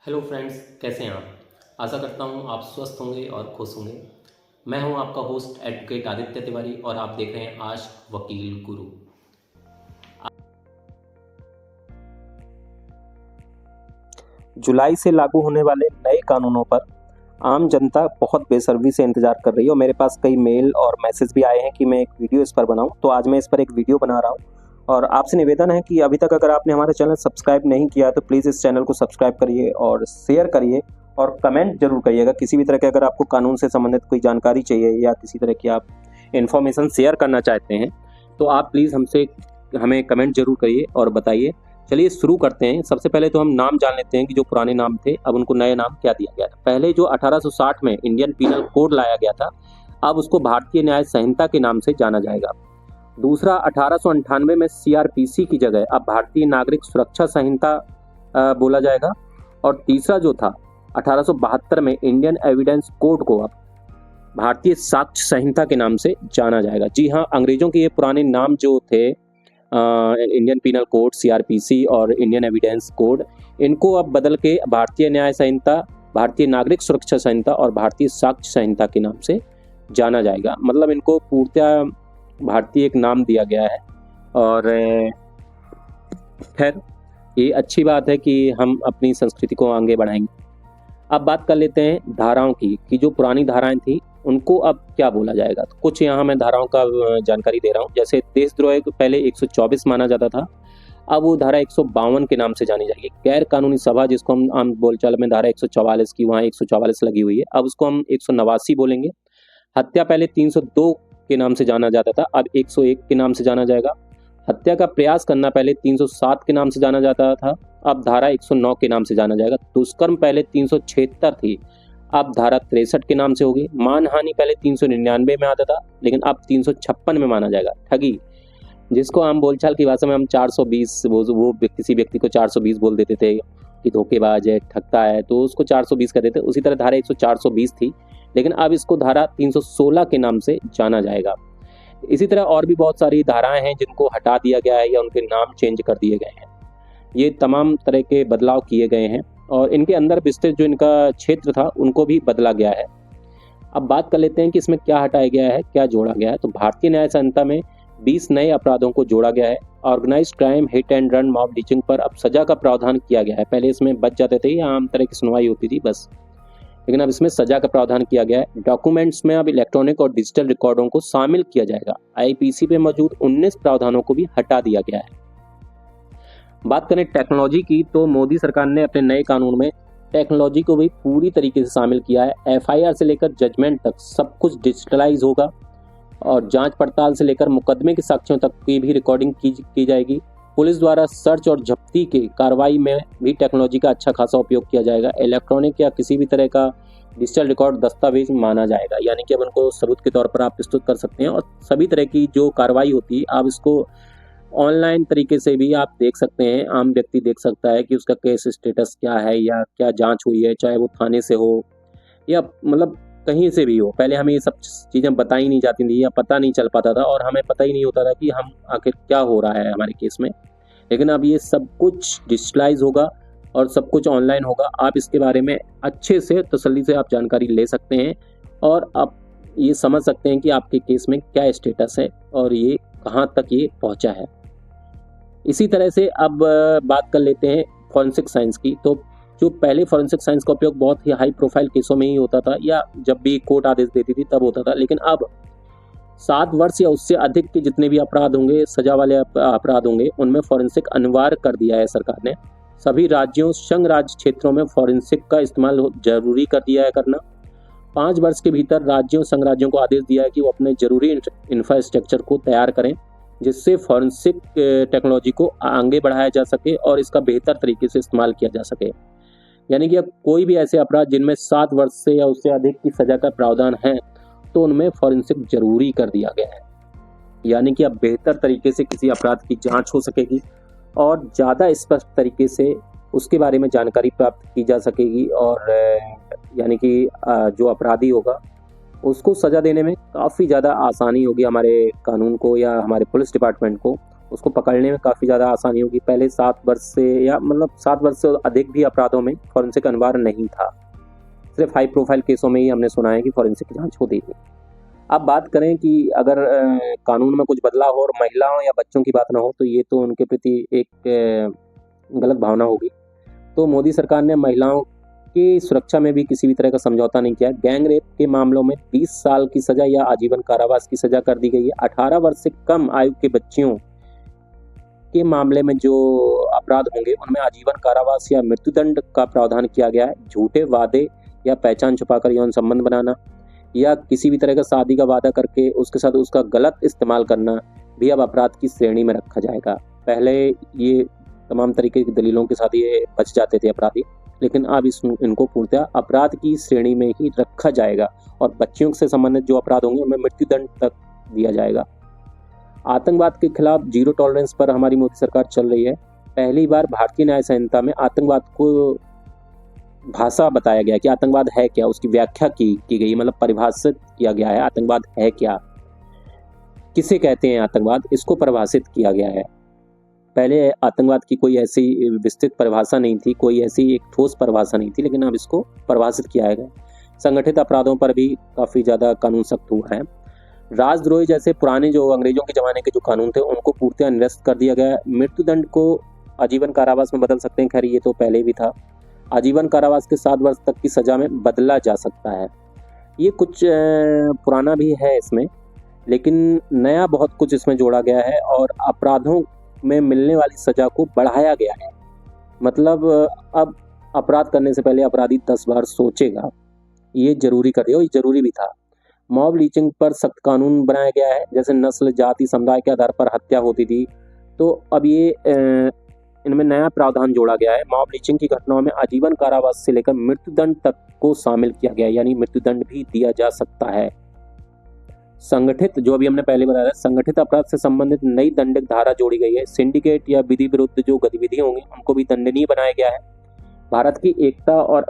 Hello friends, कैसे हैं आप। आशा करता हूं आप स्वस्थ होंगे और खुश होंगे। मैं हूं आपका होस्ट एडवोकेट आदित्य तिवारी और आप देख रहे हैं आज वकील गुरु। जुलाई से लागू होने वाले नए कानूनों पर आम जनता बहुत बेसब्री से इंतजार कर रही है और मेरे पास कई मेल और मैसेज भी आए हैं कि मैं एक वीडियो इस पर बनाऊं। तो आज मैं इस पर एक वीडियो बना रहा हूं और आपसे निवेदन है कि अभी तक अगर आपने हमारा चैनल सब्सक्राइब नहीं किया तो प्लीज़ इस चैनल को सब्सक्राइब करिए और शेयर करिए और कमेंट जरूर करिएगा। किसी भी तरह के अगर आपको कानून से संबंधित कोई जानकारी चाहिए या किसी तरह की आप इन्फॉर्मेशन शेयर करना चाहते हैं तो आप प्लीज़ हमें कमेंट जरूर करिए और बताइए। चलिए शुरू करते हैं। सबसे पहले तो हम नाम जान लेते हैं कि जो पुराने नाम थे अब उनको नए नाम क्या दिया गया था। पहले जो 1860 में इंडियन पीनल कोड लाया गया था अब उसको भारतीय न्याय संहिता के नाम से जाना जाएगा। दूसरा, 1898 में सीआरपीसी की जगह अब भारतीय नागरिक सुरक्षा संहिता बोला जाएगा। और तीसरा जो था 1872 में इंडियन एविडेंस कोड को अब भारतीय साक्ष्य संहिता के नाम से जाना जाएगा। जी हाँ, अंग्रेजों के ये पुराने नाम जो थे इंडियन पीनल कोड, सीआरपीसी और इंडियन एविडेंस कोड, इनको अब बदल के भारतीय न्याय संहिता, भारतीय नागरिक सुरक्षा संहिता और भारतीय साक्ष्य संहिता के नाम से जाना जाएगा। मतलब इनको पूर्णतः भारतीय एक नाम दिया गया है। और खैर ये अच्छी बात है कि हम अपनी संस्कृति को आगे बढ़ाएंगे। अब बात कर लेते हैं धाराओं की कि जो पुरानी धाराएं थी उनको अब क्या बोला जाएगा। तो कुछ यहाँ मैं धाराओं का जानकारी दे रहा हूँ। जैसे देशद्रोह को पहले 124 माना जाता था, अब वो धारा 152 के नाम से जानी जाएगी। गैर कानूनी सभा, जिसको हम आम बोलचाल में धारा 144 की, वहाँ 144 लगी हुई है, अब उसको हम 189 बोलेंगे। हत्या पहले 302 के नाम से जाना जाता था, अब 101 के नाम से जाना जाएगा। हत्या का प्रयास करना पहले 307 के नाम से जाना जाता था, अब धारा 109 के नाम से जाना जाएगा। दुष्कर्म पहले 376 थी, अब धारा 63 के नाम से होगी। मानहानि पहले 399 में आता था, लेकिन अब 356 में माना जाएगा। ठगी, जिसको हम बोलचाल की भाषा में हम 420 वो किसी व्यक्ति को 420 बोल देते थे कि धोखेबाज है, ठगता है, तो उसको 420 कहते थे। उसी तरह धारा 420 थी, लेकिन अब इसको धारा 316 के नाम से जाना जाएगा। इसी तरह और भी बहुत सारी धाराएं हैं जिनको हटा दिया गया है या उनके नाम चेंज कर दिए गए हैं। ये तमाम तरह के बदलाव किए गए हैं और इनके अंदर विस्तृत जो इनका क्षेत्र था उनको भी बदला गया है। अब बात कर लेते हैं कि इसमें क्या हटाया गया है, क्या जोड़ा गया है। तो भारतीय न्याय संहिता में 20 नए अपराधों को जोड़ा गया है। Organised crime, hit and run, mob lynching पर अब सजा का प्रावधान किया गया है। पहले इसमें बच जाते थे या आम तरह की सुनवाई होती थी बस, लेकिन अब इसमें सजा का प्रावधान किया गया है। डॉक्यूमेंट्स में अब इलेक्ट्रॉनिक और डिजिटल रिकॉर्डों को शामिल किया जाएगा। आईपीसी पे मौजूद 19 प्रावधानों को भी हटा दिया गया है। बात करें टेक्नोलॉजी की, तो मोदी सरकार ने अपने नए कानून में टेक्नोलॉजी को भी पूरी तरीके से शामिल किया है। एफआईआर से लेकर जजमेंट तक सब कुछ डिजिटलाइज होगा और जांच पड़ताल से लेकर मुकदमे के साक्ष्यों तक की भी रिकॉर्डिंग की जाएगी। पुलिस द्वारा सर्च और जब्ती के कार्रवाई में भी टेक्नोलॉजी का अच्छा खासा उपयोग किया जाएगा। इलेक्ट्रॉनिक या किसी भी तरह का डिजिटल रिकॉर्ड दस्तावेज माना जाएगा, यानी कि अब उनको सबूत के तौर पर आप प्रस्तुत कर सकते हैं और सभी तरह की जो कार्रवाई होती है आप इसको ऑनलाइन तरीके से भी आप देख सकते हैं। आम व्यक्ति देख सकता है कि उसका केस स्टेटस क्या है या क्या जांच हुई है, चाहे वो थाने से हो या मतलब कहीं से भी हो। पहले हमें ये सब चीज़ें बताई नहीं जाती थी या पता नहीं चल पाता था और हमें पता ही नहीं होता था कि हम आखिर क्या हो रहा है हमारे केस में। लेकिन अब ये सब कुछ डिजिटलाइज होगा और सब कुछ ऑनलाइन होगा। आप इसके बारे में अच्छे से तसल्ली से आप जानकारी ले सकते हैं और आप ये समझ सकते हैं कि आपके केस में क्या स्टेटस है और ये कहाँ तक ये पहुँचा है। इसी तरह से अब बात कर लेते हैं फॉरेंसिक साइंस की। तो जो पहले फॉरेंसिक साइंस का उपयोग बहुत ही हाई प्रोफाइल केसों में ही होता था या जब भी कोर्ट आदेश देती थी तब होता था, लेकिन अब 7 वर्ष या उससे अधिक के जितने भी अपराध होंगे, सजा वाले अपराध होंगे, उनमें फॉरेंसिक अनिवार्य कर दिया है सरकार ने। सभी राज्यों, संघ राज्य क्षेत्रों में फॉरेंसिक का इस्तेमाल जरूरी कर दिया है करना। 5 वर्ष के भीतर राज्यों, संघ राज्यों को आदेश दिया है कि वो अपने जरूरी इंफ्रास्ट्रक्चर को तैयार करें जिससे फॉरेंसिक टेक्नोलॉजी को आगे बढ़ाया जा सके और इसका बेहतर तरीके से इस्तेमाल किया जा सके। यानी कि अब कोई भी ऐसे अपराध जिनमें 7 वर्ष से या उससे अधिक की सजा का प्रावधान है तो उनमें फॉरेंसिक जरूरी कर दिया गया है। यानी कि अब बेहतर तरीके से किसी अपराध की जांच हो सकेगी और ज़्यादा स्पष्ट तरीके से उसके बारे में जानकारी प्राप्त की जा सकेगी और यानी कि जो अपराधी होगा उसको सज़ा देने में काफ़ी ज़्यादा आसानी होगी हमारे कानून को या हमारे पुलिस डिपार्टमेंट को। उसको पकड़ने में काफ़ी ज़्यादा आसानी होगी। पहले 7 वर्ष से या मतलब 7 वर्ष से अधिक भी अपराधों में फॉरेंसिक अनिवार्य नहीं था। सिर्फ हाई प्रोफाइल केसों में ही हमने सुना है कि फॉरेंसिक की जांच होती थी। अब बात करें कि अगर कानून में कुछ बदलाव हो और महिलाओं या बच्चों की बात ना हो, तो ये तो उनके प्रति एक गलत भावना होगी। तो मोदी सरकार ने महिलाओं की सुरक्षा में भी किसी भी तरह का समझौता नहीं किया। गैंग रेप के मामलों में 20 साल की सजा या आजीवन कारावास की सजा कर दी गई है। 18 वर्ष से कम आयु के बच्चियों के मामले में जो अपराध होंगे उनमें आजीवन कारावास या मृत्युदंड का प्रावधान किया गया है। झूठे वादे या पहचान छुपाकर यौन संबंध बनाना या किसी भी तरह का शादी का वादा करके उसके साथ उसका गलत इस्तेमाल करना भी अब अपराध की श्रेणी में रखा जाएगा। पहले ये तमाम तरीके की दलीलों के साथ ये बच जाते थे अपराधी, लेकिन अब इनको पूर्णतः अपराध की श्रेणी में ही रखा जाएगा और बच्चियों से संबंधित जो अपराध होंगे उनमें मृत्युदंड तक दिया जाएगा। आतंकवाद के खिलाफ जीरो टॉलरेंस पर हमारी मोदी सरकार चल रही है। पहली बार भारतीय न्याय संहिता में आतंकवाद को भाषा बताया गया कि आतंकवाद है क्या, उसकी व्याख्या की गई, मतलब परिभाषित किया गया है आतंकवाद है क्या, किसे कहते हैं आतंकवाद, इसको परिभाषित किया गया है। पहले आतंकवाद की कोई ऐसी विस्तृत परिभाषा नहीं थी, कोई ऐसी एक ठोस परिभाषा नहीं थी, लेकिन अब इसको परिभाषित किया गया। संगठित अपराधों पर भी काफ़ी ज़्यादा कानून सख्त हुआ है। राजद्रोही जैसे पुराने जो अंग्रेजों के ज़माने के जो कानून थे उनको पूर्णतः निरस्त कर दिया गया। मृत्युदंड को आजीवन कारावास में बदल सकते हैं, खैर ये तो पहले भी था। आजीवन कारावास के 7 वर्ष तक की सज़ा में बदला जा सकता है। ये कुछ पुराना भी है इसमें, लेकिन नया बहुत कुछ इसमें जोड़ा गया है और अपराधों में मिलने वाली सज़ा को बढ़ाया गया है। मतलब अब अपराध करने से पहले अपराधी 10 बार सोचेगा, ये जरूरी कर दिया, ये जरूरी भी था। मॉब लीचिंग पर सख्त कानून बनाया गया है। जैसे नस्ल, जाति, समुदाय के आधार पर हत्या होती थी, तो अब ये इनमें नया प्रावधान जोड़ा गया है। मॉब लीचिंग की घटनाओं में आजीवन कारावास से लेकर मृत्युदंड तक को शामिल किया गया है, यानी मृत्युदंड भी दिया जा सकता है। संगठित, जो अभी हमने पहले बताया था, संगठित अपराध से संबंधित नई दंडक धारा जोड़ी गई है। सिंडिकेट या विधि विरुद्ध जो गतिविधियां होंगी उनको भी दंडनीय बनाया गया है। भारत की एकता और